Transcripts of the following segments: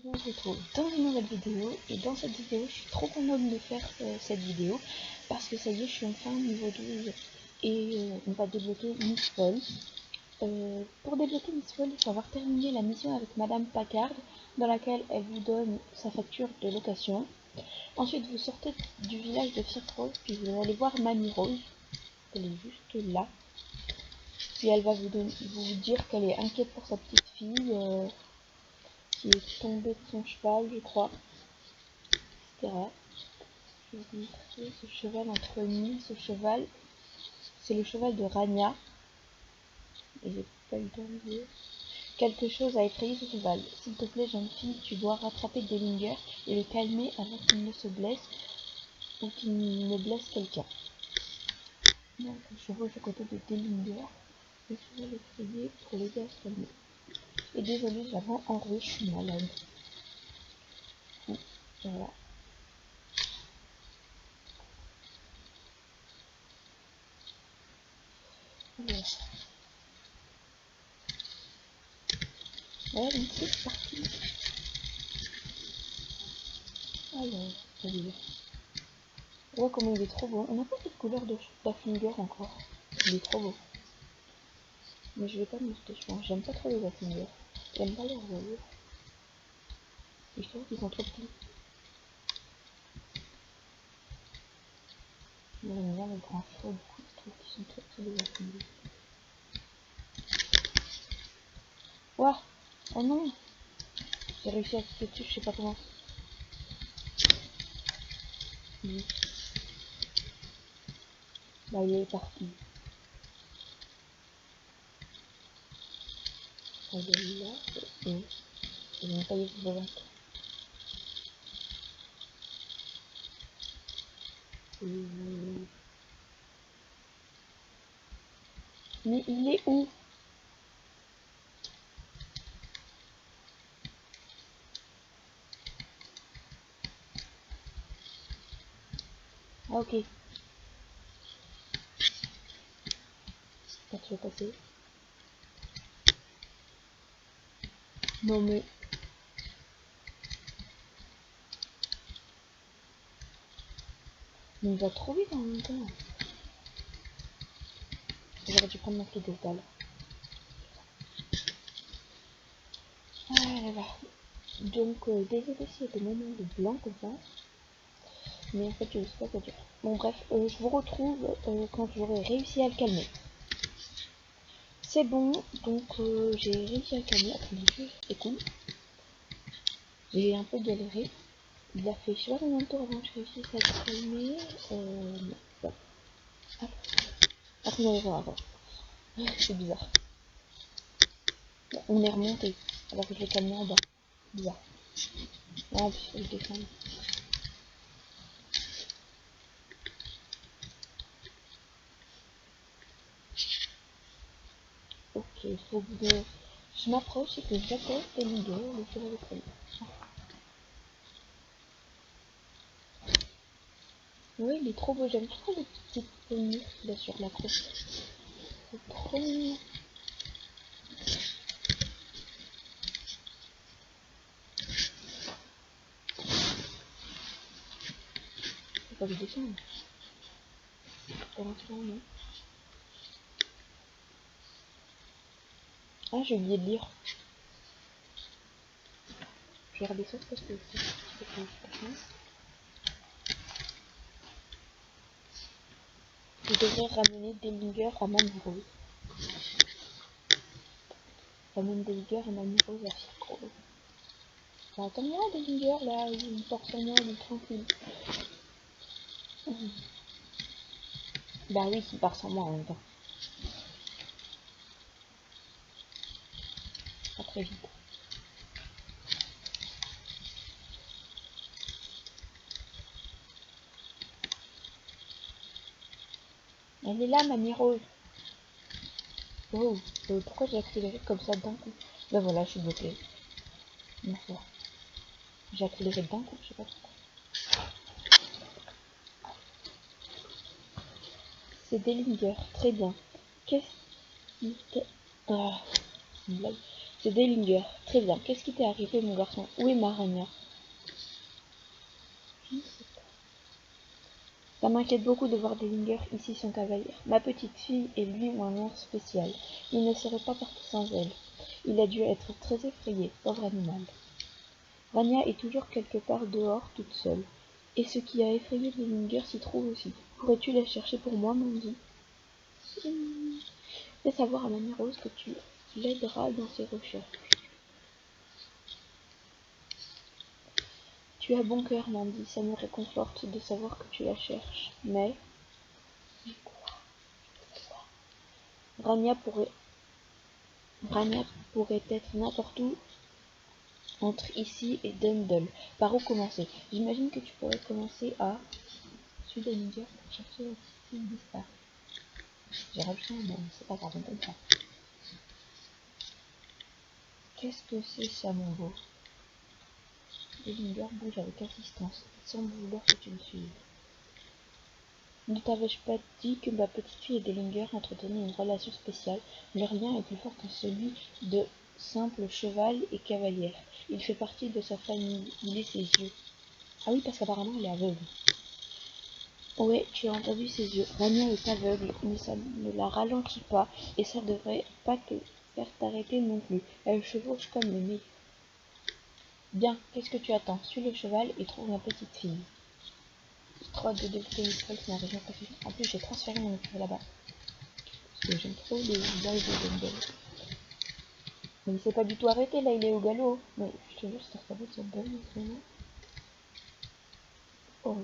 on se retrouve dans une nouvelle vidéo. Et dans cette vidéo, je suis trop contente de faire cette vidéo parce que ça y est, je suis enfin niveau 12 et on va débloquer Miss Fall. Pour débloquer Miss Fall, il faut avoir terminé la mission avec Madame Packard, dans laquelle elle vous donne sa facture de location. Ensuite, vous sortez du village de Firkrose, puis vous allez voir Mamie Rose. Elle est juste là. Puis elle va vous dire qu'elle est inquiète pour sa petite fille qui est tombée de son cheval, je crois, etc. Je vais vous montrer ce cheval entre nous. Ce cheval, c'est le cheval de Rania. Et j'ai pas eu le temps de dire. Quelque chose a effrayé ce cheval. S'il te plaît, jeune fille, tu dois rattraper Dellinger et le calmer avant qu'il ne se blesse ou qu'il ne blesse quelqu'un. Donc, je chevauche à côté de Dellinger. Le cheval effrayé pour l'aider à se calmer. Et désolé, j'avais enroué, je suis malade. Voilà. Voilà, donc c'est parti. Alors, celui-là. Ouais, comment il est trop beau. On n'a pas cette couleur de Baffinger encore. Il est trop beau. Mais je vais pas m'acheter, je pense. J'aime pas trop les Baffinger. J'aime pas les voilures. Et je trouve qu'ils sont trop petits. J'aime bien les grands chevaux, du coup, je trouve qu'ils sont trop petits les Baffinger. Ouah! Oh non! J'ai réussi à cliquer dessus, je sais pas comment. Oui. Bah, il est parti. Il est là, et il n'a pas eu de volonté. Mais il est où? Ah, ok. Là, tu vas passer. Non, mais... il va trop vite en même temps. J'aurais dû prendre mon piédestal. Ah là là. Donc, désolé s'il y a des moments de blanc comme ça. Mais en fait, je sais pas quoi dire. Bon, bref, je vous retrouve quand j'aurai réussi à le calmer. C'est bon, donc j'ai réussi à le calmer. Attendez, c'est cool. J'ai un peu galéré. Il a fait je sais pas combien de tours avant que je réussisse à le calmer. Non. Bon. Ah. Attendez, on va voir avant. C'est bizarre. Bon, on est remonté alors que je l'ai calmé en bas. Bizarre. Non, puis il faut le descendre. Ok, il faut que je m'approche et que j'appelle Dellinger, le cheval de folie. Oui, il est trop beau, j'aime trop les petites tenues qu'il a sur la croix. C'est trop mignon. Faut pas que je descende. Pour l'instant, non. Ah, j'ai oublié de lire. Je vais redescendre parce que je devrais ramener Dellinger à Mamie Rose. Ramène Dellinger à Mamie Rose à Firkrose. Bah, attends-moi, Dellinger, là, il porte sur moi, il est tranquille. Bah oui, il part sans moi en même temps. Pas très vite. Elle est là, Mamie Rose. Oh, pourquoi j'ai accéléré comme ça d'un coup? Ben voilà, je suis bloquée. Bonsoir. J'ai accéléré d'un coup, je sais pas pourquoi. C'est Dellinger, très bien. Qu'est-ce qui te... Ah, une blague. C'est Dellinger. Très bien. Qu'est-ce qui t'est arrivé, mon garçon? Où est ma Rania? Ça m'inquiète beaucoup de voir Dellinger ici son cavalier. Ma petite fille et lui ont un air spécial. Il ne serait pas parti sans elle. Il a dû être très effrayé, pauvre animal. Rania est toujours quelque part dehors, toute seule. Et ce qui a effrayé Dellinger s'y trouve aussi. Pourrais-tu la chercher pour moi, Mandy? Fais savoir à Mamie Rose que tu l'aideras dans ses recherches. Tu as bon cœur, Mandy, ça me réconforte de savoir que tu la cherches. Mais Rania pourrait être n'importe où entre ici et Dundle. Par où commencer? J'imagine que tu pourrais commencer à Dellinger pour chercher la petite fille disparue. J'ai rajouté un nom, c'est pas grave, on comprend. Qu'est-ce que c'est ça, mon beau? Dellinger bouge avec insistance. Il semble vouloir que tu le suives. Ne t'avais-je pas dit que ma petite fille et Dellinger entretenaient une relation spéciale? Leur lien est plus fort que celui de simple cheval et cavalière. Il fait partie de sa famille. Il est ses yeux. Ah oui, parce qu'apparemment elle est aveugle. Ouais, tu as entendu ses yeux. Rania est aveugle, mais ça ne la ralentit pas, et ça devrait pas te faire t'arrêter non plus. Elle chevauche comme le nez. Bien, qu'est-ce que tu attends? Suis le cheval et trouve ma petite fille. J'ai trop hâte de débuter une école, c'est ma région préférée. En plus, j'ai transféré mon école là-bas. Parce que j'aime trop les villages de Dundle. Mais il s'est pas du tout arrêté, là, il est au galop. Mais je te jure, c'est sa route, c'est bonne en ce moment. Oh.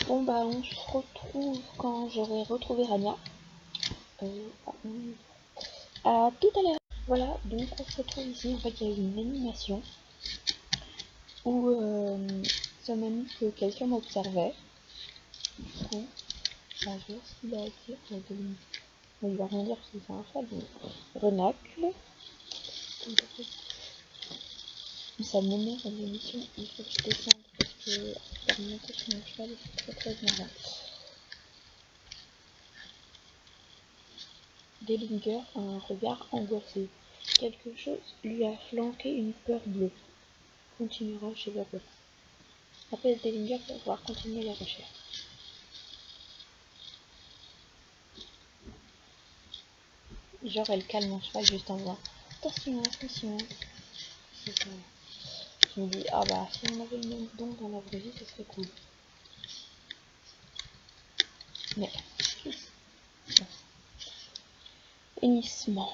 Bon, bah, on se retrouve quand j'aurai retrouvé Rania. À tout à l'heure. Voilà, donc on se retrouve ici. En fait, il y a eu une animation où ça m'a mis que quelqu'un m'observait. Du coup, je vais voir ce qu'il a à dire. Il va rien dire parce que c'est un chat, donc renacle. Ça m'énerve l'émission, il faut que je descende parce que faire monter sur mon cheval, c'est très marrant. Dellinger a un regard angoissé. Quelque chose lui a flanqué une peur bleue. Continuera chez le roi. Appelle Dellinger pour pouvoir continuer les recherches. Genre elle calme mon cheval juste en disant attention, attention. Je me dis ah bah si on avait le même don dans la vraie vie, ce serait cool. Mais hennissement.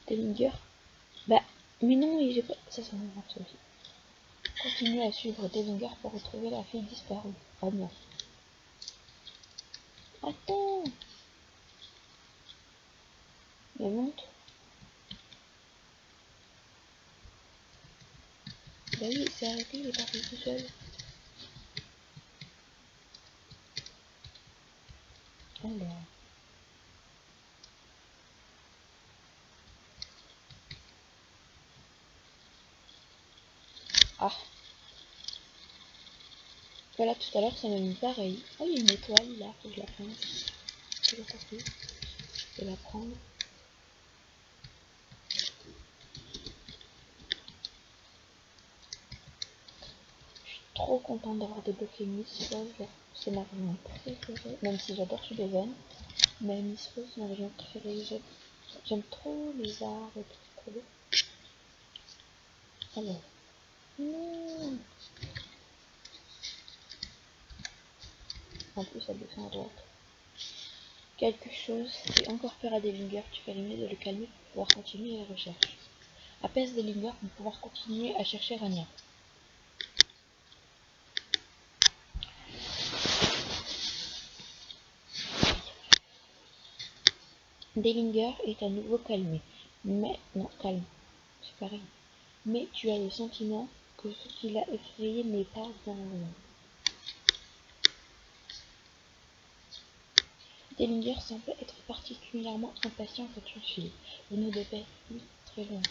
Dellinger. Bah mais non, j'ai pas. Ça m'énerve ça aussi. Continue à suivre Dellinger pour retrouver la fille disparue. Rania. Attends. Mais monte. Bah oui, il s'est arrêté, il est parti tout seul. Alors. Ah. Voilà, tout à l'heure, ça m'a mis pareil. Oh, il y a une étoile là, faut que je la prenne. Je vais la prendre. Je suis trop contente d'avoir débloqué Miss Rose. C'est ma région préférée. Même si j'adore Sullivan. Mais Miss Rose, c'est ma région préférée. J'aime trop les arts et tout. C'est trop beau. Alors. Non. En plus, elle descend à droite. Quelque chose fait encore peur à Dellinger. Tu ferais mieux de le calmer pour pouvoir continuer les recherches. Apaise Dellinger pour pouvoir continuer à chercher Rania. Dellinger est à nouveau calmé. Mais, non, calme, c'est pareil. Mais tu as le sentiment que ce qui l'a effrayé n'est pas bien loin. Dellinger semble être particulièrement impatient que tu le suives. Vous ne devez plus très loin.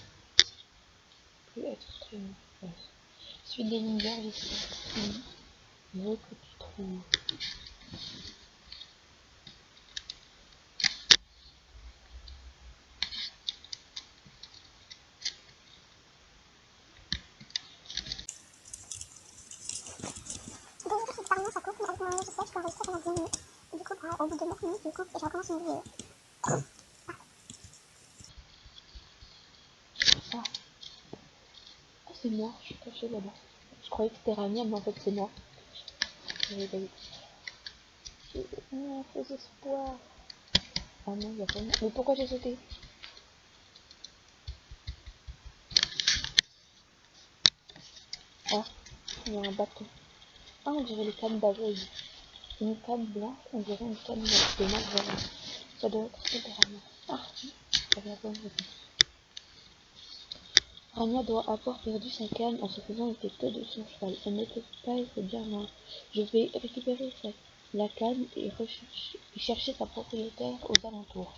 Plus être très loin. Ouais. Suite des longueurs, j'espère. Je veux que tu trouves. Ah, ah c'est moi, je suis cachée là-bas. Je croyais que c'était Rania, mais en fait c'est moi. J'avais pas vu. Oh, faux espoir. Ah non, il y a pas. Mais pourquoi j'ai sauté? Ah, il y a un bateau. Ah, on dirait les cannes d'aveugle. Une canne blanche, on dirait une canne de marbre. Ça doit être ça de Rania. Ah, j'avais la bonne réponse. Rania doit avoir perdu sa canne en se faisant éjecter de son cheval. Elle ne peut pas être bien loin. Je vais récupérer la canne et chercher sa propriétaire aux alentours.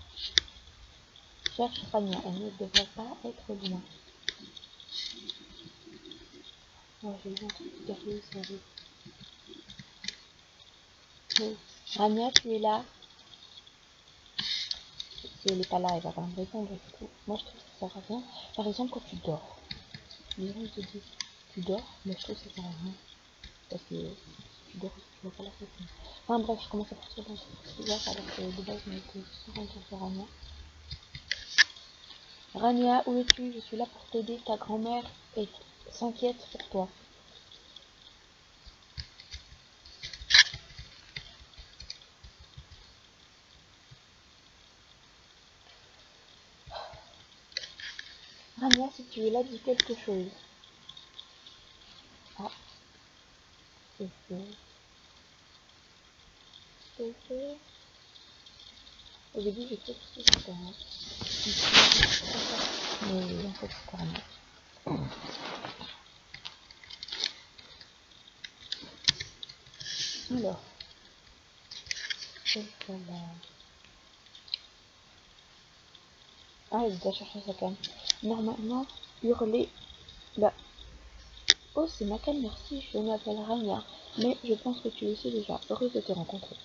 Cherche Rania, elle ne devrait pas être loin. Ouais, j'ai vu un truc sérieux, sérieux. Oh. Rania, tu es là? Si elle n'est pas là, elle va pas me répondre. Du coup, moi je trouve que ça sert à rien. Par exemple, quand tu dors, les gens te disent tu dors, mais je trouve que ça sert à rien. Parce que tu dors, tu vas pas la répondre. Enfin bref, je commence à partir dans ce bizarre alors que de base, on était souvent sur Rania. Rania, où es-tu? Je suis là pour t'aider. Ta grand-mère s'inquiète pour toi. Rania, si tu es là, dis quelque chose. Ah, c'est fait. C'est fait. Au début, j'ai cru que c'était un. Mais en fait, c'est Rania. Alors, voilà. Ah, il doit chercher sa canne. Normalement, hurler. Bah. Oh, c'est ma canne, merci. Je m'appelle Rania. Mais je pense que tu le sais déjà. Heureuse de te rencontrer.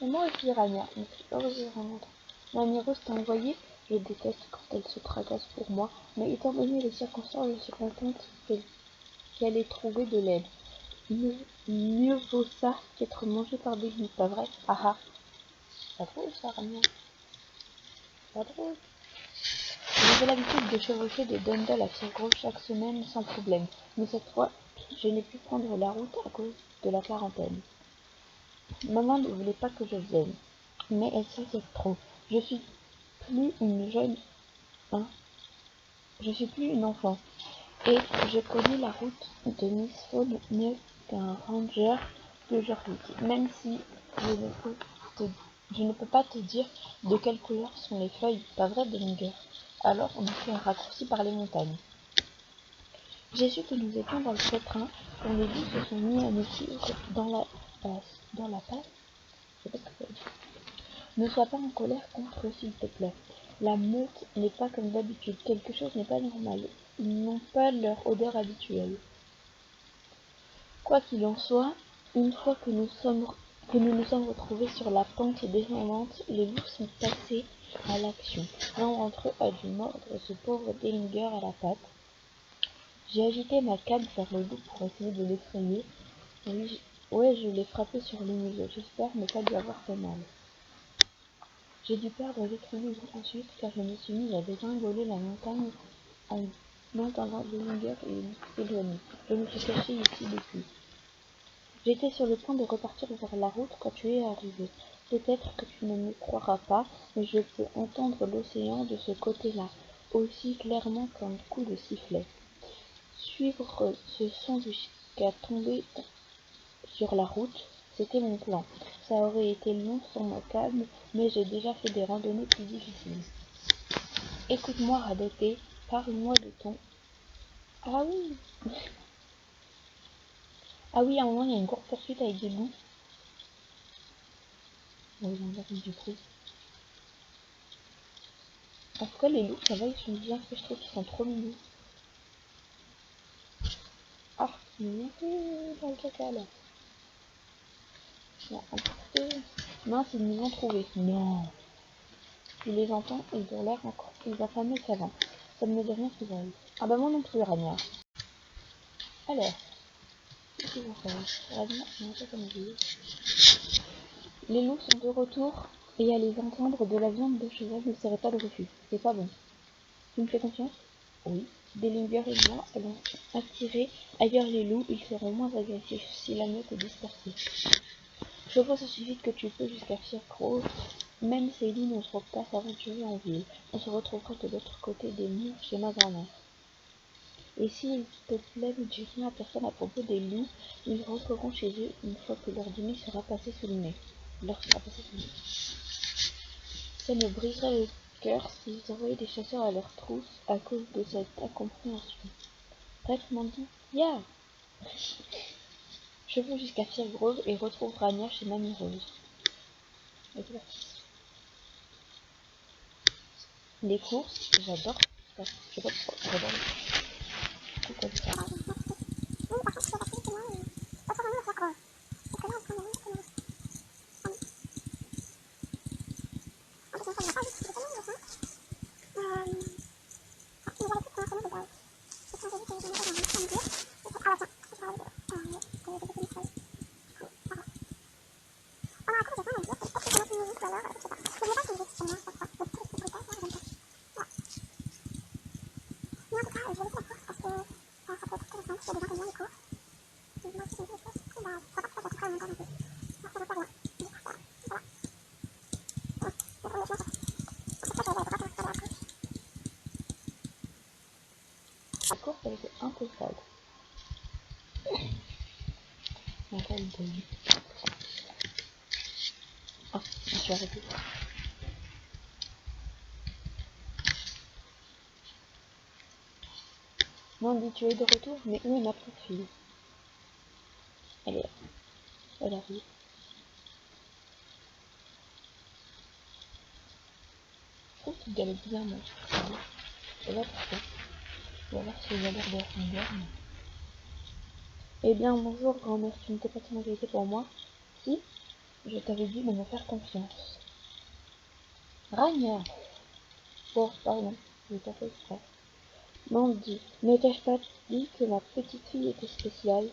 Et moi aussi, Rania. Merci. Heureuse de te rencontrer. Mamie Rose t'a envoyé. Je déteste quand elle se tracasse pour moi. Mais étant donné les circonstances, je suis contente qu'elle ait trouvé de l'aide. Mieux vaut ça qu'être mangé par des loups, pas vrai? Ah ah. Pas drôle ça, Rania. Pas drôle. J'avais l'habitude de chevaucher des dundles à tire gros chaque semaine sans problème, mais cette fois, je n'ai pu prendre la route à cause de la quarantaine. Maman ne voulait pas que je vienne, mais elle s'inquiète trop. Je suis plus une jeune, hein, je suis plus une enfant, et je connais la route de Miss Fawn mieux qu'un ranger de Jorvik, même si je ne peux pas te dire de quelle couleur sont les feuilles, pas vrai, Bellinger? Alors on a fait un raccourci par les montagnes. J'ai su que nous étions dans le train quand les loups se sont mis à nous suivre dans la passe. Je sais pas ce que ça veut dire. Ne sois pas en colère contre eux, s'il te plaît. La meute n'est pas comme d'habitude. Quelque chose n'est pas normal. Ils n'ont pas leur odeur habituelle. Quoi qu'il en soit, une fois que nous nous sommes retrouvés sur la pente descendante, les loups sont passés à l'action. L'un d'entre eux a dû mordre ce pauvre Dellinger à la patte. J'ai agité ma canne vers le loup pour essayer de l'effrayer. Oui, ouais, je l'ai frappé sur le museau. J'espère ne pas lui avoir fait mal. J'ai dû perdre l'équilibre ensuite car je me suis mise à dégringoler la montagne en entendant Dellinger et éloigné. Je me suis cachée ici depuis. J'étais sur le point de repartir vers la route quand tu es arrivé. Peut-être que tu ne me croiras pas, mais je peux entendre l'océan de ce côté-là, aussi clairement qu'un coup de sifflet. Suivre ce son jusqu'à tomber sur la route, c'était mon plan. Ça aurait été long sans ma canne, mais j'ai déjà fait des randonnées plus difficiles. Écoute-moi, Radoté, parle-moi de ton... Ah oui. Ah oui, à un moment, il y a une courte poursuite avec des loups. Bon, j'ai entendu du bruit. En tout cas, les loups, ça va, ils sont bien faits, je trouve qu'ils sont trop mignons. Mais dans le caca là. Bon, emporter. Mince, ils nous ont trouvés. Non. Je les entends, ils ont l'air encore plus affamés qu'avant. Ça ne me dit rien qu'ils aillent. Ah bah moi non plus, Rania. Alors, qu'est-ce qu'ils vont faire? Rania, non, c'est comme dit. Les loups sont de retour, et à les entendre de la viande de cheval ne serait pas de refus. C'est pas bon. Tu me fais confiance? Oui. Bellinger et moi allons attirer ailleurs les loups, ils seront moins agressifs si la meute est dispersée. Je vois aussi vite que tu peux jusqu'à Fircrow. Même ces loups ne trouvent pas s'aventurer en ville. On se retrouvera de l'autre côté des murs chez ma grand-mère. Et s'il te plaît, ne dis rien à personne à propos des loups, ils rentreront chez eux une fois que leur dîner sera passé sous le nez. Ça me briserait le cœur s'ils envoyaient des chasseurs à leur trousse à cause de cette incompréhension. Bref, Mandy, ya! Je vais jusqu'à Firgrove et retrouve Rania chez Mamie Rose. Les courses, j'adore ça. Je sais pas pourquoi, j'adore les trucs comme ça. La course, elle était un peu fade. Ah, je suis arrêtée. Mandy, tu es de retour, mais où est ma petite fille? Elle est là. Elle arrive. Je trouve qu'il galère bizarrement. Et là, pourquoi? Ou alors c'est la l'air de la garde. Eh bien, bonjour, grand-mère, tu n'étais pas si inquiétée pour moi? Si, je t'avais dit de me faire confiance. Rania! Bon, pardon, je t'ai fait exprès. Mandy, ne t'ai-je pas dit que ma petite fille était spéciale?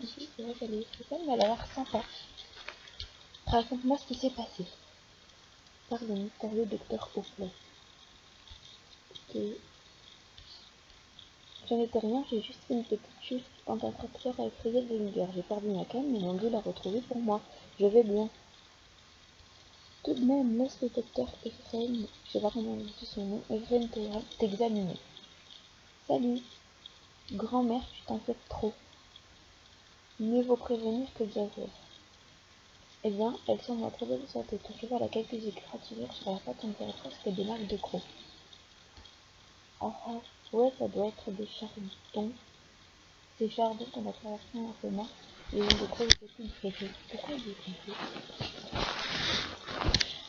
Oui, c'est vrai qu'elle est spéciale, mais elle a l'air sympa. Raconte-moi ce qui s'est passé. Par le mystérieux docteur Oakley. Je n'étais rien, j'ai juste fait une petite chute quand un tracteur a effrayé le Bellinger. J'ai perdu ma canne, mais mon Dieu l'a retrouvée pour moi. Je vais bien. Tout de même, laisse le docteur Ephraim, je sais pas comment on dit son nom, Ephraim t'examiner. Salut. Grand-mère, tu t'inquiètes trop. Mieux vaut prévenir que guérir. Eh bien, elle semble en très bonne santé. Ton cheval a quelques égratignures sur la patte, on dirait presque des marques de crocs. Ah ah, ouais, ça doit être des chardons. Ces chardons qu'on a traversés en chemin, et ont de gros épines fraîches. Pourquoi il est fraîches?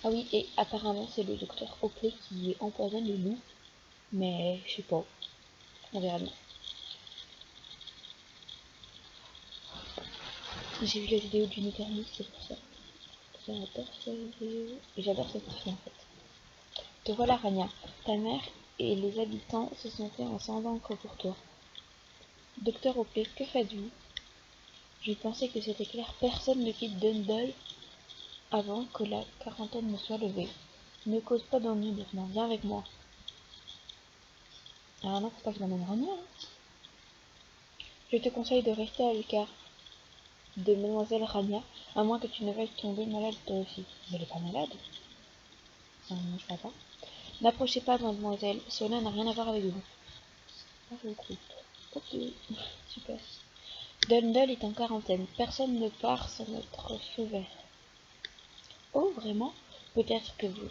Ah oui, et apparemment c'est le docteur Oakley qui empoisonne les loups, mais je sais pas, on verra bien. J'ai vu la vidéo du Nicaragua, c'est pour ça. J'adore cette vidéo, et j'adore cette fille en fait. Te voilà Rania, ta mère et les habitants se sont fait un sang d'encre pour toi. Docteur Oakley, que faites-vous? Je pensais que c'était clair, personne ne quitte Dundle avant que la quarantaine ne soit levée. Ne cause pas d'ennui maintenant, viens avec moi. Ah non, faut pas que je l'emmène Rania. Je te conseille de rester à l'écart de mademoiselle Rania, à moins que tu ne veuilles tomber malade toi aussi. Mais elle est pas malade. Ça va pas. N'approchez pas, mademoiselle, cela n'a rien à voir avec vous. Ah, je crois. Ok, super. Dundle est en quarantaine. Personne ne part sans notre feu vert. Oh, vraiment? Peut-être que vous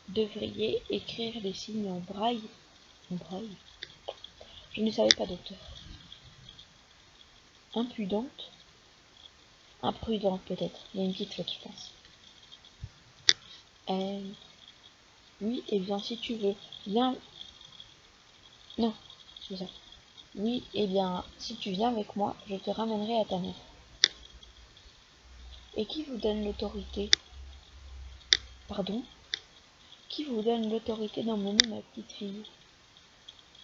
devriez écrire les signes en braille. En braille? Je ne savais pas, docteur. Impudente? Imprudente, peut-être. Il y a une petite faute, je pense. Oui, et bien si tu veux. Viens. Non, c'est ça. Oui, eh bien, si tu viens avec moi, je te ramènerai à ta mère. Et qui vous donne l'autorité? Pardon? Qui vous donne l'autorité d'emmener ma petite fille?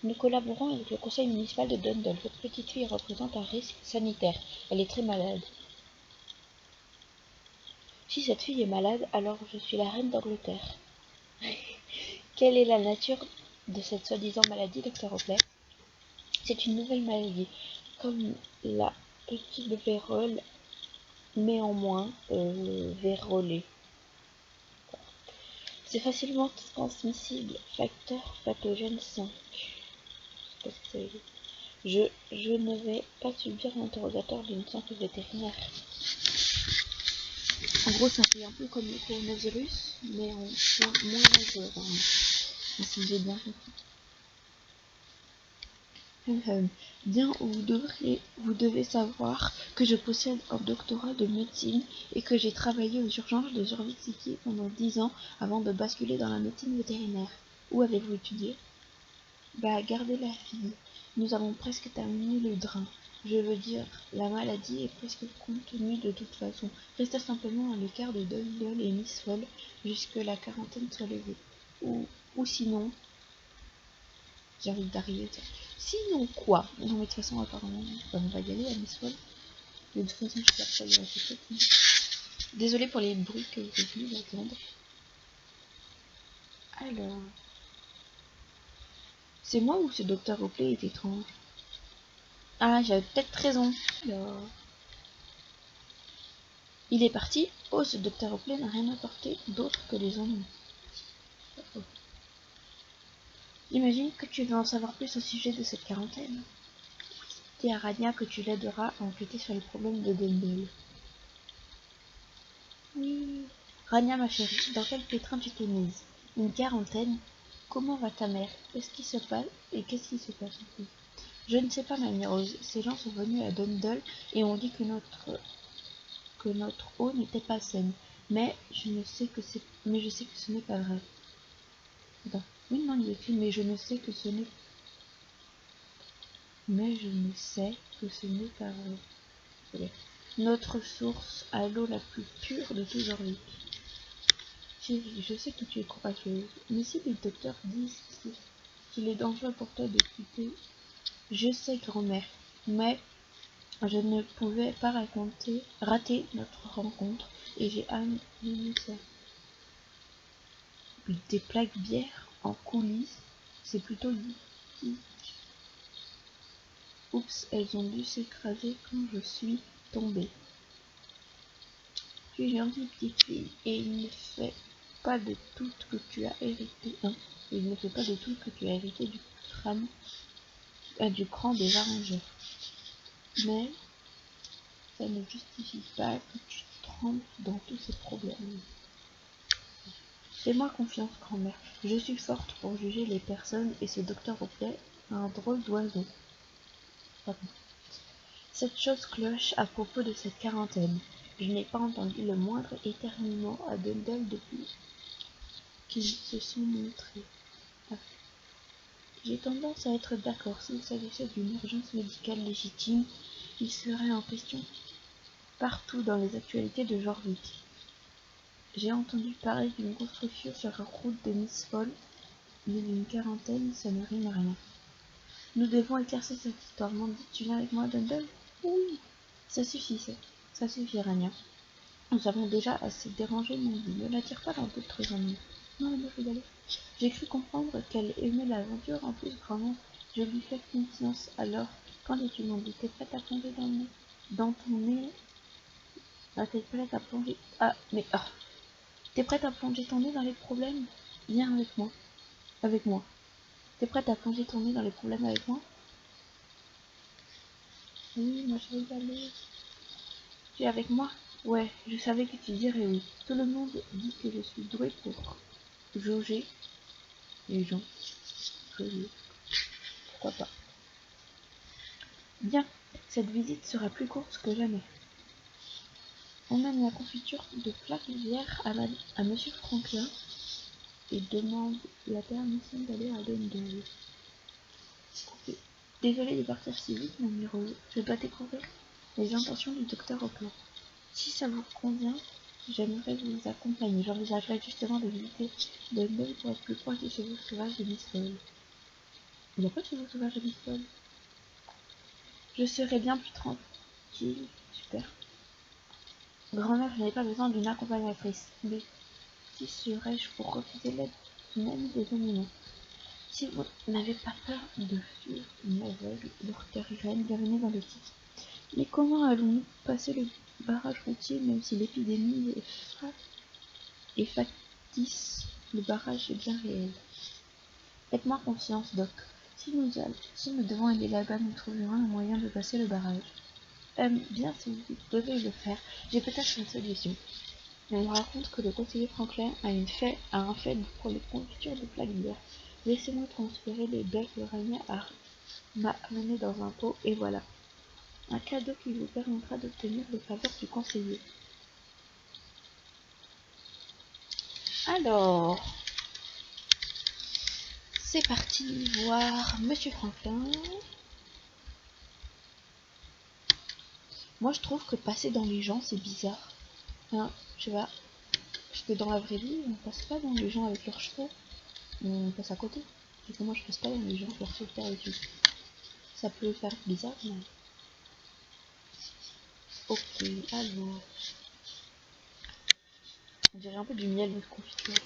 Nous collaborons avec le conseil municipal de Dundle. Votre petite fille représente un risque sanitaire. Elle est très malade. Si cette fille est malade, alors je suis la reine d'Angleterre. Quelle est la nature de cette soi-disant maladie, docteur Oakley? C'est une nouvelle maladie, comme la petite vérole, mais en moins vérolée. C'est facilement transmissible. Facteur pathogène 5. Je ne vais pas subir l'interrogatoire d'une simple vétérinaire. En gros, ça fait un peu comme le coronavirus, mais en moins dangereux. Si j'ai bien compris. Bien, vous devez savoir que je possède un doctorat de médecine et que j'ai travaillé aux urgences de Jorvik pendant 10 ans avant de basculer dans la médecine vétérinaire. Où avez-vous étudié? Bah, gardez la fille. Nous avons presque terminé le drain. Je veux dire, la maladie est presque contenue de toute façon. Restez simplement à l'écart de Dundle et Miss Fall jusque la quarantaine soit levée. Ou sinon... J'ai envie d'arriver. Sinon quoi? Non mais de toute façon apparemment on va y aller à Miss Fall. De toute façon je sais pas y rester. Désolée pour les bruits que vous venez d'entendre. Alors... C'est moi ou ce docteur Oakley est étrange? Ah, j'avais peut-être raison. Alors... Il est parti. Oh, ce docteur Oakley n'a rien apporté d'autre que les ennuis. Oh. Imagine que tu veux en savoir plus au sujet de cette quarantaine. Dis à Rania que tu l'aideras à enquêter sur les problèmes de Dundle. Oui. Rania, ma chérie, dans quel pétrin tu t'es mise? Une quarantaine? Comment va ta mère? Qu'est-ce qui se passe? Et qu'est-ce qui se passe? Je ne sais pas, mamie Rose. Ces gens sont venus à Dundle et ont dit que notre eau n'était pas saine. Mais je sais que ce n'est pas vrai. Attends. Oui, non, il y a écrit, mais je ne sais que ce n'est pas vrai. Notre source a l'eau la plus pure de tout Jorvik. Chérie, je sais que tu es courageuse, mais si les docteurs disent qu'il est dangereux pour toi de quitter... Je sais, grand-mère, mais je ne pouvais pas rater notre rencontre, et j'ai amené ça. Des plaques bières en coulisses, c'est plutôt liquide. Oups, elles ont dû s'écraser quand je suis tombée. Tu es gentille petite fille, et il ne fait pas de tout que tu as hérité, hein. Il ne fait pas de tout que tu as hérité du cran des arrangeurs. Mais ça ne justifie pas que tu trempes dans tous ces problèmes. Fais-moi confiance, grand-mère. Je suis forte pour juger les personnes et ce docteur Oakley a un drôle d'oiseau. Cette chose cloche à propos de cette quarantaine. Je n'ai pas entendu le moindre éternuement à Dundle depuis qu'ils se sont montrés. Ah. J'ai tendance à être d'accord. S'il s'agissait d'une urgence médicale légitime, il serait en question partout dans les actualités de Jorvik. J'ai entendu parler d'une grosse rupture sur la route de Miss Fall, mais d'une quarantaine, ça ne rime à rien. Nous devons éclaircir cette histoire. Mandy, tu viens avec moi à Dundle? Oui. Ça suffit, ça suffit, Rania. Nous avons déjà assez dérangé Mandy. Ne la tire pas dans d'autres ennuis. Non, mais je vais y aller. J'ai cru comprendre qu'elle aimait l'aventure. En plus, grand-mère, je lui fais confiance. Alors, qu'en dis-tu, Mandy? T'es prête à plonger dans ton nez? Ah, t'es prête à plonger... Ah, mais... Ah. T'es prête à plonger ton nez dans les problèmes? Viens avec moi. Avec moi. T'es prête à plonger ton nez dans les problèmes avec moi? Oui, moi je vais y aller. Tu es avec moi? Ouais, je savais que tu dirais oui. Tout le monde dit que je suis douée pour jauger les gens. Pourquoi pas? Bien, cette visite sera plus courte que jamais. Emmène la confiture de plaques bière à Monsieur Franklin et demande la permission d'aller à Dundle. Désolé de partir si vite, mon numéro. Je dois découvrir les intentions du docteur Oclo. Si ça vous convient, j'aimerais vous accompagner. J'envisagerais justement de visiter de Belle pour être plus proche des chevaux sauvages de Miss Folle. Il n'y a pas de chevaux sauvages de Miss Folle. Je serais bien plus tranquille. Super. Grand-mère, je n'ai pas besoin d'une accompagnatrice. Mais qui serais-je pour refuser l'aide d'une amie des animaux? Si vous n'avez pas peur de fuir une aveugle, docteur Irène, bienvenue dans le titre. Mais comment allons-nous passer le barrage routier, même si l'épidémie est factice? Le barrage est bien réel. Faites-moi confiance, Doc. Si nous devons aller là-bas, nous trouverons un moyen de passer le barrage. Bien, si vous devez le faire, j'ai peut-être une solution. On me raconte que le conseiller Franklin a un faible pour les confitures de Flagler. Laissez-moi transférer les belles que Rania m'a amenées dans un pot, et voilà. Un cadeau qui vous permettra d'obtenir les faveurs du conseiller. Alors, c'est parti voir Monsieur Franklin. Moi, je trouve que passer dans les gens, c'est bizarre. Hein, je sais pas. Parce que dans la vraie vie, on passe pas dans les gens avec leurs chevaux. On passe à côté. Et que moi, je passe pas dans les gens avec leurs sauveteurs et tout. Ça peut faire bizarre, mais... Ok, alors... On dirait un peu du miel de confiture.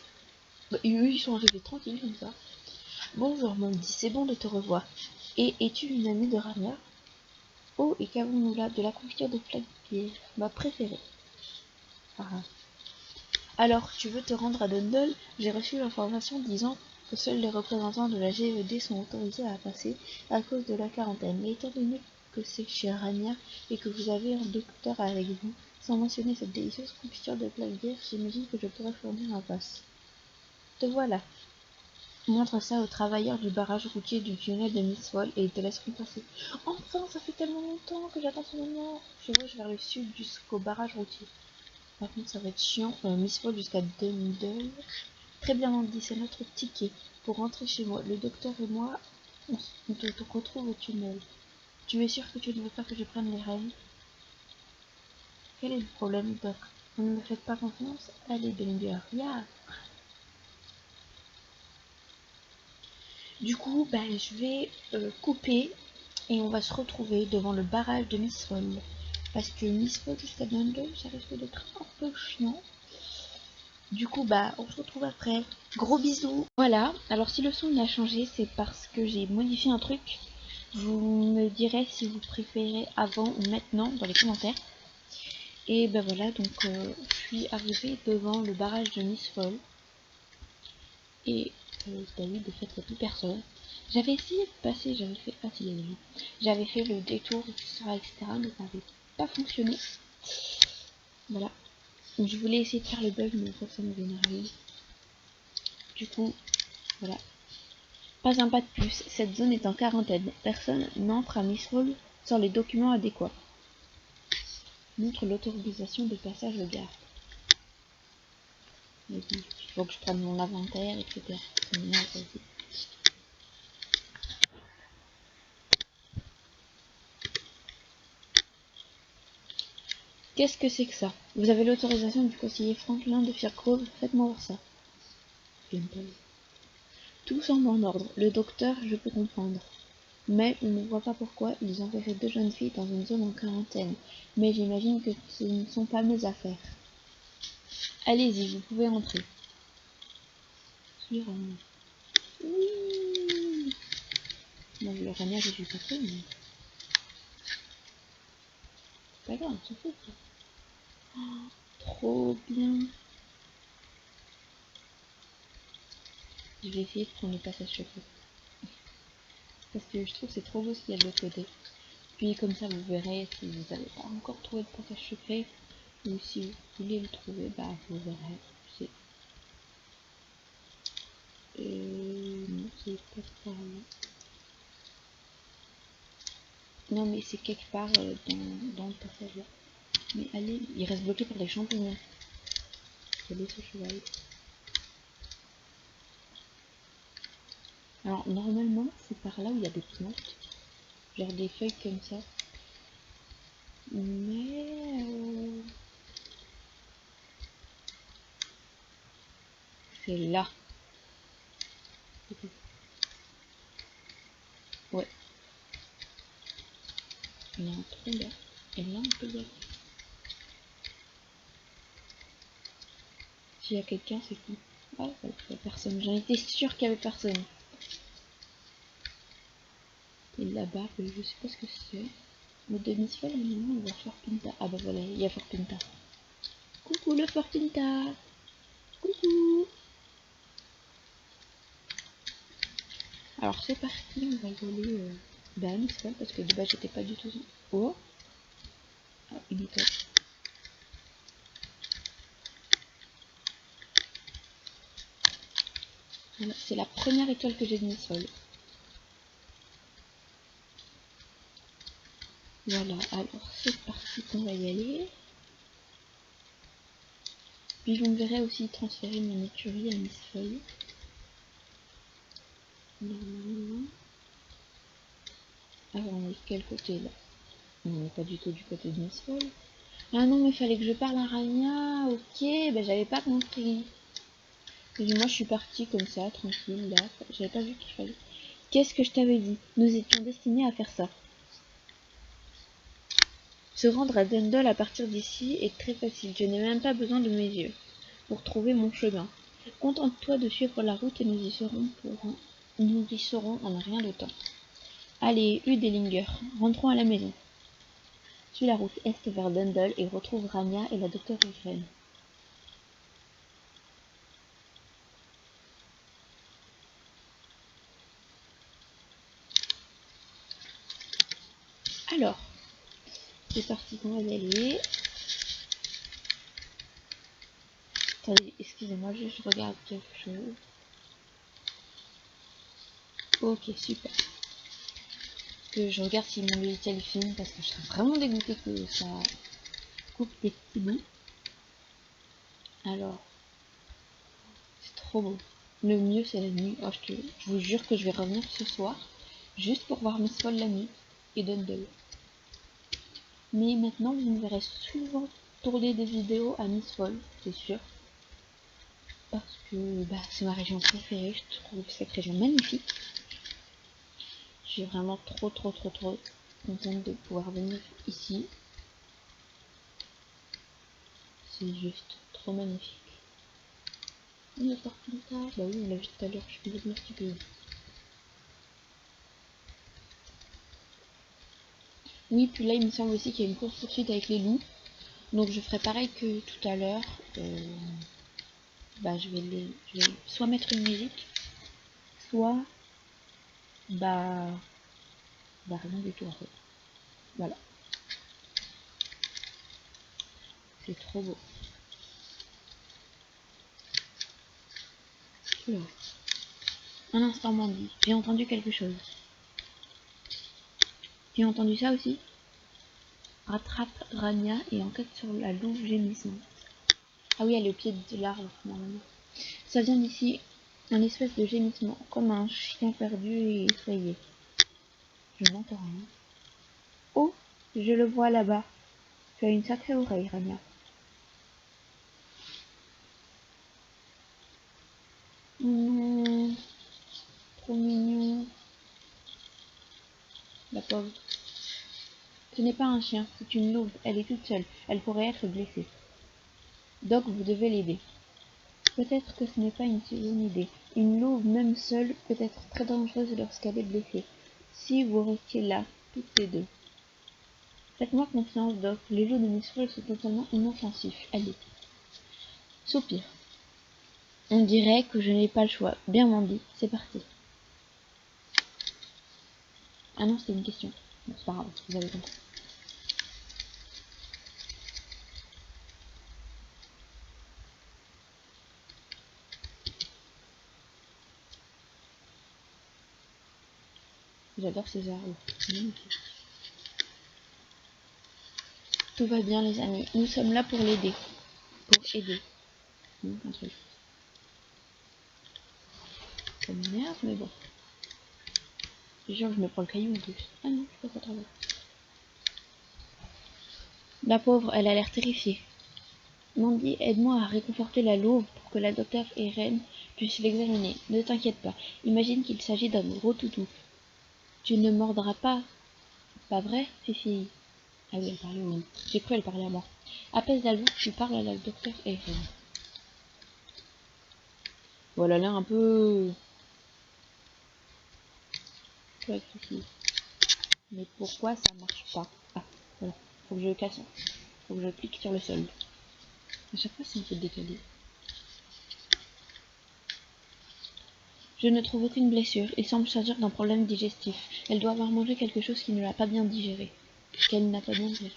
Bah, eux, ils sont arrivés tranquilles comme ça. Bonjour, Mandy, c'est bon de te revoir. Et es-tu une amie de Rania? Oh, et qu'avons-nous là? De la confiture de Flagler, ma préférée. Ah. Alors, tu veux te rendre à Dundle? J'ai reçu l'information disant que seuls les représentants de la GED sont autorisés à passer à cause de la quarantaine. Mais étant donné que c'est chez Rania et que vous avez un docteur avec vous, sans mentionner cette délicieuse confiture de Flagler, j'imagine que je pourrais fournir un pass. Te voilà. Montre ça aux travailleurs du barrage routier du tunnel de Miss Folle et ils te laisseront passer. Enfin, ça fait tellement longtemps que j'attends ce moment. Je voyage vers le sud jusqu'au barrage routier. Par contre, ça va être chiant. Miss Folle jusqu'à Dundle. Très bien, Andy, c'est notre ticket pour rentrer chez moi. Le docteur et moi, on te retrouve au tunnel. Tu es sûr que tu ne veux pas que je prenne les rênes? Quel est le problème, Doc? Vous ne me faites pas confiance? Allez, Bellinger, yeah. Du coup, je vais couper et on va se retrouver devant le barrage de Miss Folle. Parce que Miss Folle jusqu'à Dundle, ça risque d'être un peu chiant. Du coup, on se retrouve après. Gros bisous. Voilà, alors si le son il a changé, c'est parce que j'ai modifié un truc. Vous me direz si vous préférez avant ou maintenant dans les commentaires. Et voilà, donc je suis arrivée devant le barrage de Miss Folle. Et oui, de fait, il n'y a plus personne. J'avais essayé de passer, j'avais fait... Ah si, il y a des gens. J'avais fait le détour, etc., mais ça n'avait pas fonctionné. Voilà. Donc, je voulais essayer de faire le bug, mais en fait, ça m'avait énervé. Du coup, voilà. Pas un pas de plus, cette zone est en quarantaine. Personne n'entre à Miss Folle sans les documents adéquats. Montre l'autorisation de passage au gare. Il faut que je prenne mon inventaire, etc. C'est bien, ça aussi. Qu'est-ce que c'est que ça? Vous avez l'autorisation du conseiller Franklin de Firgrove, faites-moi voir ça. Tout semble en ordre. Le docteur, je peux comprendre. Mais je ne vois pas pourquoi ils enverraient deux jeunes filles dans une zone en quarantaine. Mais j'imagine que ce ne sont pas mes affaires. Allez-y, vous pouvez entrer. Oui. Moi, le Rania, je suis pas trop, mais... C'est pas grave, on s'en fout. Oh, trop bien. Je vais essayer de prendre le passage secret. Parce que je trouve que c'est trop beau ce qu'il y a de l'autre côté. Puis comme ça, vous verrez si vous n'avez pas encore trouvé le passage secret. Ou si vous voulez le trouver, vous verrez. C'est... non, c'est pas par là. Non, mais c'est quelque part dans le passage là. Mais allez, il reste bloqué par les champignons. Regardez ce cheval. Alors, normalement, c'est par là où il y a des plantes. genre des feuilles comme ça. Mais c'est là. Ouais. Il y a un trou là. Et là on peut y aller. S'il y a quelqu'un, c'est cool. Ah, il y a personne. J'en étais sûre qu'il y avait personne. Et là-bas, je sais pas ce que c'est. Le demi-sphère, normalement, il va faire Pinta. Ah bah voilà, il y a Fort Pinta. Coucou le Fort Pinta. Coucou. Alors c'est parti, on va y aller à Misfall parce que de base j'étais pas du tout. Oh, ah, une étoile. Voilà, c'est la première étoile que j'ai de Misfall. Voilà, alors c'est parti qu'on va y aller. Puis je me verrai aussi transférer mon écurie à Misfall. Normalement. Ah, on est quel côté là? On n'est pas du tout du côté de Misfall. Ah non, mais il fallait que je parle à Rania. Ok, ben j'avais pas compris. Et moi je suis partie comme ça, tranquille là. J'avais pas vu qu'il fallait. Qu'est-ce que je t'avais dit? Nous étions destinés à faire ça. Se rendre à Dundle à partir d'ici est très facile. Je n'ai même pas besoin de mes yeux pour trouver mon chemin. Contente-toi de suivre la route et nous y serons en rien de temps. Allez, Udellinger, rentrons à la maison. Suis la route est vers Dundle et retrouve Rania et la docteure Irene. Alors, c'est parti qu'on va y aller. Attendez, excusez-moi, je regarde quelque chose. Ok, super. Que je regarde si mon logiciel filme parce que je serais vraiment dégoûtée que ça coupe des petits bouts. Alors, c'est trop beau. Le mieux c'est la nuit. Oh, je vous jure que je vais revenir ce soir juste pour voir Misfall la nuit et Dundle. Mais maintenant vous me verrez souvent tourner des vidéos à Misfall, c'est sûr. Parce que bah, c'est ma région préférée, je trouve cette région magnifique. Je suis vraiment trop contente de pouvoir venir ici. C'est juste trop magnifique. Il y a Fort Pinta. Bah oui, on l'a vu tout à l'heure, je suis complètement stupide. Oui, puis là il me semble aussi qu'il y a une course poursuite avec les loups. Donc je ferai pareil que tout à l'heure. Bah je vais soit mettre une musique, soit bah rien du tout en fait. Voilà. C'est trop beau. Oula. Un instant Mandy, j'ai entendu quelque chose. Tu as entendu ça aussi? Rattrape Rania et enquête sur la louve gémissante. Ah oui, elle est au pied de l'arbre normalement. Ça vient d'ici, un espèce de gémissement, comme un chien perdu et effrayé. Je n'entends rien. Oh, je le vois là-bas. Tu as une sacrée oreille, Rania. Oh non, trop mignon. La pauvre. Ce n'est pas un chien, c'est une louve. Elle est toute seule. Elle pourrait être blessée. Doc, vous devez l'aider. Peut-être que ce n'est pas une si bonne idée. Une louve, même seule, peut être très dangereuse lorsqu'elle est blessée. Si vous restiez là, toutes les deux. Faites-moi confiance, Doc. Les loups de Misfall sont totalement inoffensifs. Allez. Soupir. On dirait que je n'ai pas le choix. Bien Mandy, c'est parti. Ah non, c'était une question. Bon, c'est pas grave, vous avez compris. J'adore ces arbres. Tout va bien, les amis. Nous sommes là pour l'aider. Pour aider. Un truc. Ça m'énerve, mais bon. Genre, je me prends le caillou en plus. Ah non, je passe à travers. La pauvre, elle a l'air terrifiée. Mandy, aide-moi à réconforter la louve pour que la docteure Irène puisse l'examiner. Ne t'inquiète pas. Imagine qu'il s'agit d'un gros toutou. Tu ne mordras pas vrai, Fifi? Ah oui, elle parlait au loup. J'ai cru elle parlait à moi. Apaise la louve, tu parles à la docteure Irène. Voilà, l'air un peu... Ouais, Fifi. Mais pourquoi ça marche pas? Ah, voilà. Faut que je casse. Faut que je clique sur le sol. À chaque fois, c'est un peu décalé. Je ne trouve aucune blessure. Il semble s'agir d'un problème digestif. Elle doit avoir mangé quelque chose qui ne l'a pas bien digéré. Qu'elle n'a pas bien digéré.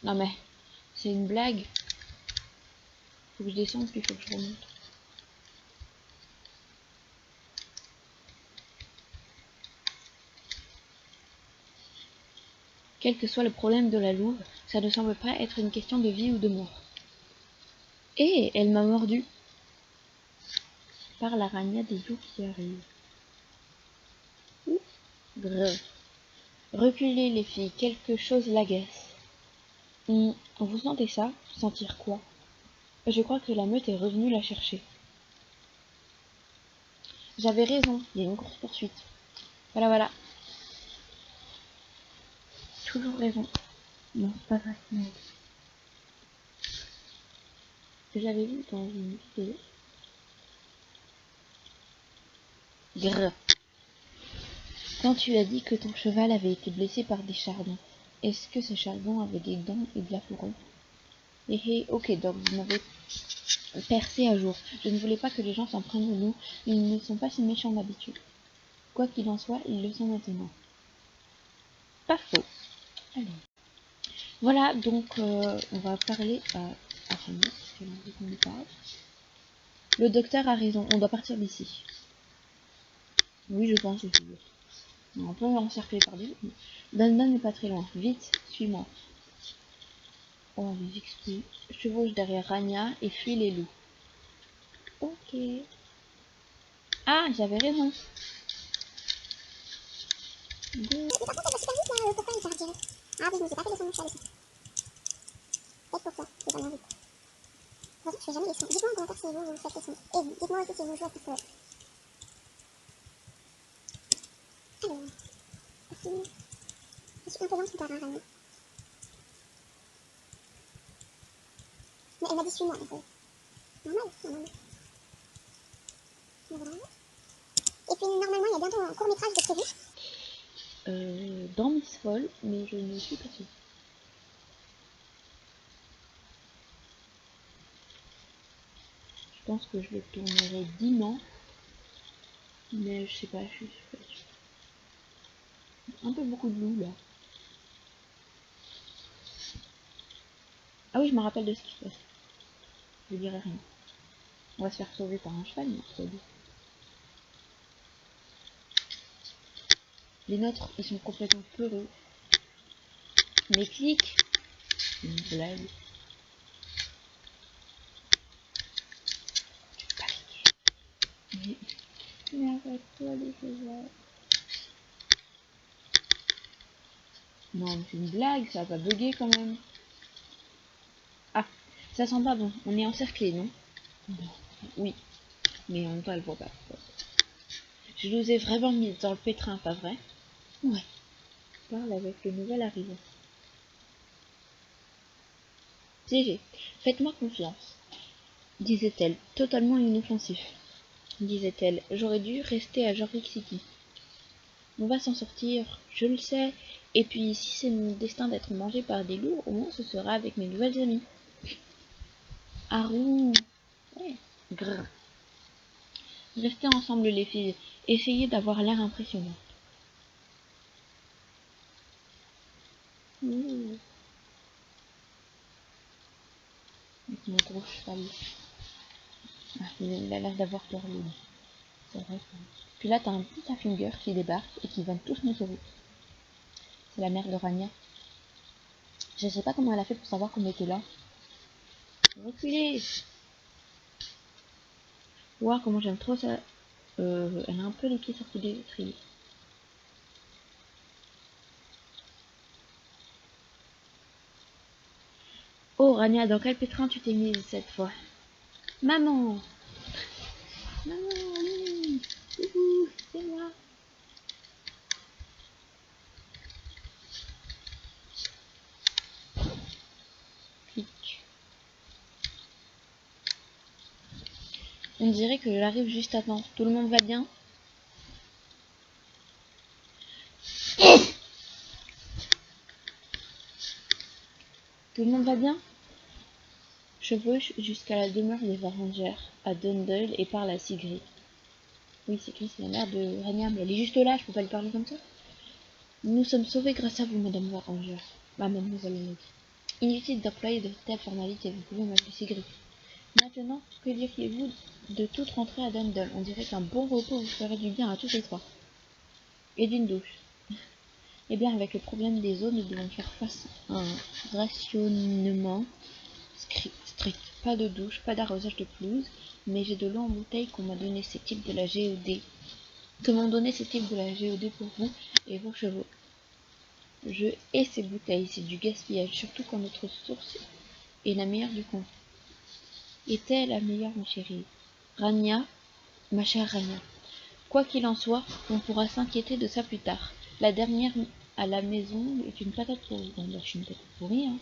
Non mais, c'est une blague. Faut que je descende puis faut que je remonte. Quel que soit le problème de la louve, ça ne semble pas être une question de vie ou de mort. Et elle m'a mordu. Par l'araignée des jours qui arrivent. Grave. Reculez les filles, quelque chose l'agace. Vous sentez ça? Sentir quoi? Je crois que la meute est revenue la chercher. J'avais raison, il y a une course-poursuite. Voilà, voilà. Toujours raison. Non, c'est pas vrai. Non. J'avais vu dans une vidéo. Grrr. Quand tu as dit que ton cheval avait été blessé par des chardons, est-ce que ces chardons avaient des dents et de la fourrure? Ok, donc vous m'avez percé à jour. Je ne voulais pas que les gens s'en prennent de nous. Ils ne sont pas si méchants d'habitude. Quoi qu'il en soit, ils le sont maintenant. Pas faux. Allez. Voilà, donc on va parler à Fanny, parce qu'elle a envie qu'on lui parle. Le docteur a raison, on doit partir d'ici. Oui, je pense aussi. On est un peu encerclé par des loups. Dandan n'est pas très loin. Vite, suis-moi. Oh, les explique. Chevauche derrière Rania et fuis les loups. Ok. Ah, j'avais raison. Deux. Par contre, elle va super vite, là, pourquoi il part direct? Ah oui, je me suis pas fait les sons, je suis allée. Peut-être pour ça, c'est tellement vite. De toute façon, je fais jamais les sons. Dites-moi en commentaire si vous faites les sons. Et dites-moi aussi si vous jouez à Fastball. Alors, aussi, je suis un peu lente comparée à Rania. Mais elle m'a dit suis-moi, donc normal, normalement. Donc voilà. Et puis normalement, il y a bientôt un court-métrage de prévu. Dans Miss Folle, mais je ne suis pas sûre. Je pense que je le tournerai dimanche, mais je sais pas, je suis pas sûre. Un peu beaucoup de loups là. Ah oui, je me rappelle de ce qui se passe. Je dirai rien. On va se faire sauver par un cheval, mais c'est bien. Les nôtres, ils sont complètement peureux. Mais clique. C'est une blague. Tu peux pas cliquer. Mais arrête-toi les chevaux. Non, mais c'est une blague, ça va bugger quand même. Ah, ça sent pas bon. On est encerclé, non? Oui, mais en même temps, elle voit pas. Je nous ai vraiment mis dans le pétrin, pas vrai? Ouais. Parle avec le nouvel arrivant. GG, faites-moi confiance, disait-elle, totalement inoffensif. Disait-elle, j'aurais dû rester à Jorvik City. On va s'en sortir, je le sais, et puis si c'est mon destin d'être mangé par des loups, au moins ce sera avec mes nouvelles amies. Arou. Ouais. Grrr. Restez ensemble les filles, essayez d'avoir l'air impressionnant. Ouh. Avec mon gros cheval. Ah, il a l'air d'avoir peur lui. C'est vrai. Puis là, t'as un petit Affinger qui débarque et qui va tous nous sauver. C'est la mère de Rania. Je sais pas comment elle a fait pour savoir qu'on était là. Reculez. Voir comment j'aime trop ça. Elle a un peu les pieds sortis des étriers. Oh Rania, dans quel pétrin tu t'es mise cette fois? Maman! Maman, oui! Coucou, c'est moi! Clic. On dirait que j'arrive juste à temps. Tout le monde va bien? Tout le monde va bien? Chevauche jusqu'à la demeure des Varangers, à Dundle, et parle à Sigrid. Oui, Sigrid, c'est la mère de Rania, mais elle est juste là, je peux pas lui parler comme ça. Nous sommes sauvés grâce à vous, Madame Varanger. Ah, mademoiselle Lady. Inutile d'employer de telles formalités, vous pouvez m'appeler Sigrid. Maintenant, que diriez-vous de toute rentrer à Dundle? On dirait qu'un bon repos vous ferait du bien à tous les trois. Et d'une douche. Eh bien, avec le problème des eaux, nous devons faire face à un rationnement strict. Pas de douche, pas d'arrosage de pelouse, mais j'ai de l'eau en bouteille qu'on m'a donné ces types de la GED. Que m'ont donné ces types de la GED pour vous et vos chevaux. Je hais ces bouteilles, c'est du gaspillage, surtout quand notre source est la meilleure du coin. Était la meilleure, ma chérie. Rania, ma chère Rania. Quoi qu'il en soit, on pourra s'inquiéter de ça plus tard. La dernière à la maison est une patate pourrie. Bon, là, je suis une patate pourrie, hein.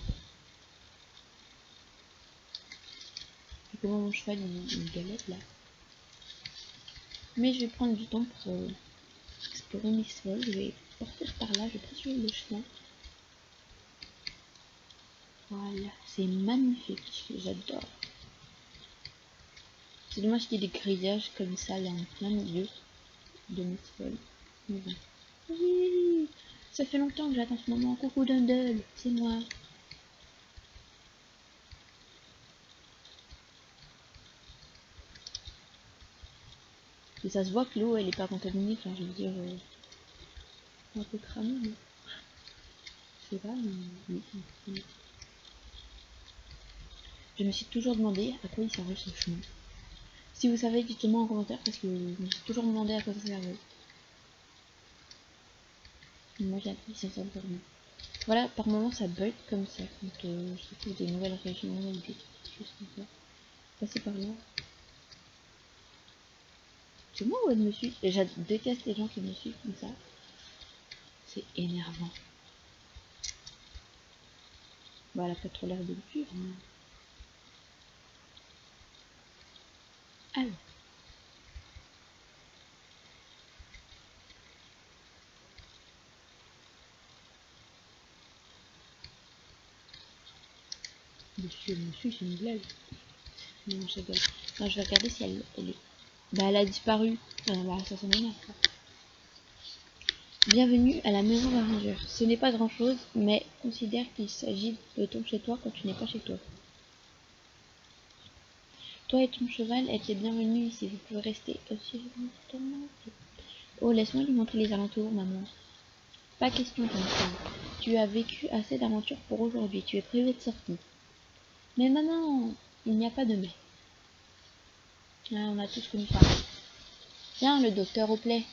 Et comment mon cheval il galette là? Mais je vais prendre du temps pour explorer Miss Vol. Je vais partir par là, je vais pas suivre le chemin. Voilà, c'est magnifique, j'adore. C'est dommage qu'il y ait des grillages comme ça là en plein milieu de Miss Vol. Mais bon. Oui, ça fait longtemps que j'attends ce moment. Coucou Dundle, c'est moi. Et ça se voit que l'eau elle est pas contaminée, enfin je veux dire un peu cramée, mais je sais pas, mais... Je me suis toujours demandé à quoi il servait ce chemin. Si vous savez, dites-moi en commentaire parce que je me suis toujours demandé à quoi ça servait. Moi j'ai appris ça pour moi. Voilà, par moments ça bug comme ça quand je trouve des nouvelles régions ou des choses comme ça. Passer par là. C'est moi où elle me suit. Et je déteste les gens qui me suivent comme ça. C'est énervant. Bah, elle a pas trop l'air de le suivre. Mais... alors. Monsieur me suit, c'est une blague. Non, je rigole. Non, je vais regarder si elle est. Bah, elle a disparu. Bah, ça m'énerve. Bienvenue à la maison Varanger. Ce n'est pas grand chose, mais considère qu'il s'agit de ton chez toi quand tu n'es pas chez toi. Toi et ton cheval êtes les bienvenus ici. Vous pouvez rester aussi longtemps. Oh, laisse-moi lui montrer les alentours, maman. Pas question, ton cheval. Tu as vécu assez d'aventures pour aujourd'hui. Tu es privé de sortie. Mais maman, il n'y a pas de mais. Ah, on a tous connu ça. Viens, le docteur au plaid.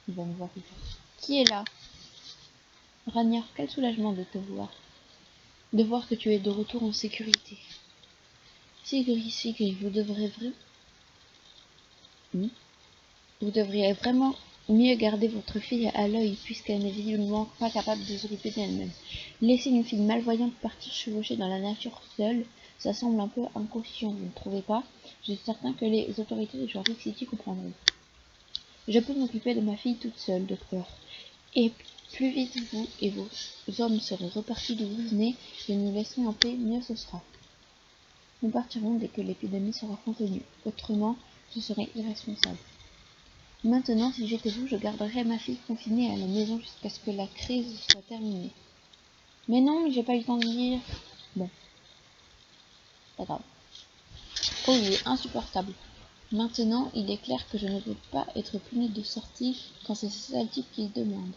Il va me voir plus tard. Qui est là? Rania, quel soulagement de te voir. De voir que tu es de retour en sécurité. Sigrid, vous devriez vraiment mieux garder votre fille à l'œil puisqu'elle n'est visiblement pas capable de s'occuper d'elle-même. Laisser une fille malvoyante partir chevaucher dans la nature seule, ça semble un peu inconscient, vous ne trouvez pas? Je suis certain que les autorités de Jorvik City comprendront. Je peux m'occuper de ma fille toute seule, docteur. Et plus vite vous et vos hommes serez repartis d'où vous venez et nous laisserons en paix, mieux ce sera. Nous partirons dès que l'épidémie sera contenue. Autrement, je serai irresponsable. Maintenant, si j'étais vous, je garderais ma fille confinée à la maison jusqu'à ce que la crise soit terminée. Mais non, mais j'ai pas eu le temps de lire. Bon, pas grave. Oh, il est insupportable. Maintenant, il est clair que je ne veux pas être punie de sortie quand c'est ce sale type qui le demande.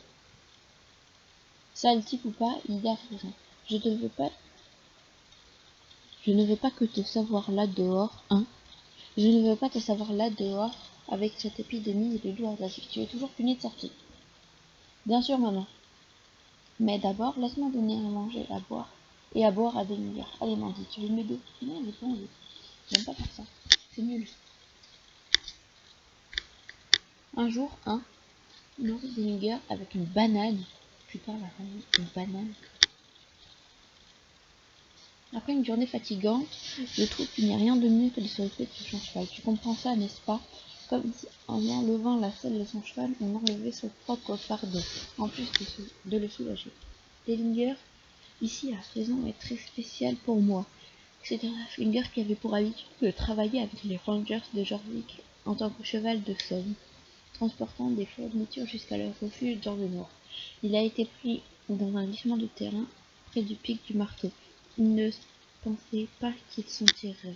Sale type ou pas, il y a rien. Je Je ne veux pas que te savoir là dehors, hein. Je ne veux pas te savoir là dehors avec cette épidémie et les loups agressifs. Tu es toujours puni de sortie. Bien sûr, maman. Mais d'abord, laisse-moi donner à manger, à boire et à boire à Denninger. Allez, Mandy, tu veux m'aider? Non, j'ai pas envie. J'aime pas faire ça. C'est nul. Un jour, nourrit Denninger avec une banane. Putain, la famille, une banane. Après une journée fatigante, je trouve qu'il n'y a rien de mieux que de s'occuper de son cheval. Tu comprends ça, n'est-ce pas? Comme si en enlevant la selle de son cheval, on enlevait son propre fardeau, en plus de le soulager. Denninger, ici à présent, est très spécial pour moi. C'est un Haflinger qui avait pour habitude de travailler avec les Rangers de Jorvik en tant que cheval de somme, transportant des fournitures jusqu'à leur refuge dans le nord. Il a été pris dans un glissement de terrain près du pic du marteau. Il ne pensait pas qu'il s'en tirerait.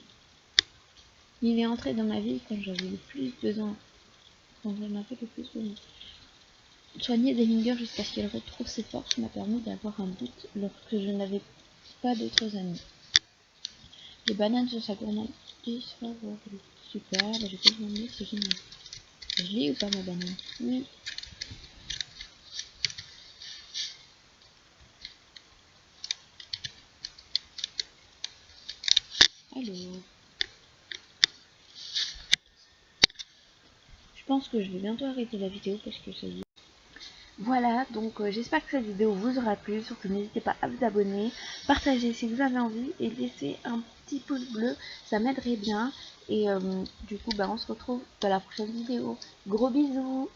Il est entré dans ma vie quand j'avais le plus besoin. Soigner Denninger jusqu'à ce qu'il retrouve ses forces m'a permis d'avoir un but lorsque je n'avais pas d'autres amis. Les bananes sur sa gourmandise favorite. Super, bah j'ai pas besoin de lire, c'est génial. Je lis ou pas ma banane? Oui. Alors, je pense que je vais bientôt arrêter la vidéo parce que ça y est. Voilà, donc j'espère que cette vidéo vous aura plu. Surtout n'hésitez pas à vous abonner, partager si vous avez envie et laisser un petit pouce bleu, ça m'aiderait bien. Et du coup, bah, on se retrouve dans la prochaine vidéo. Gros bisous!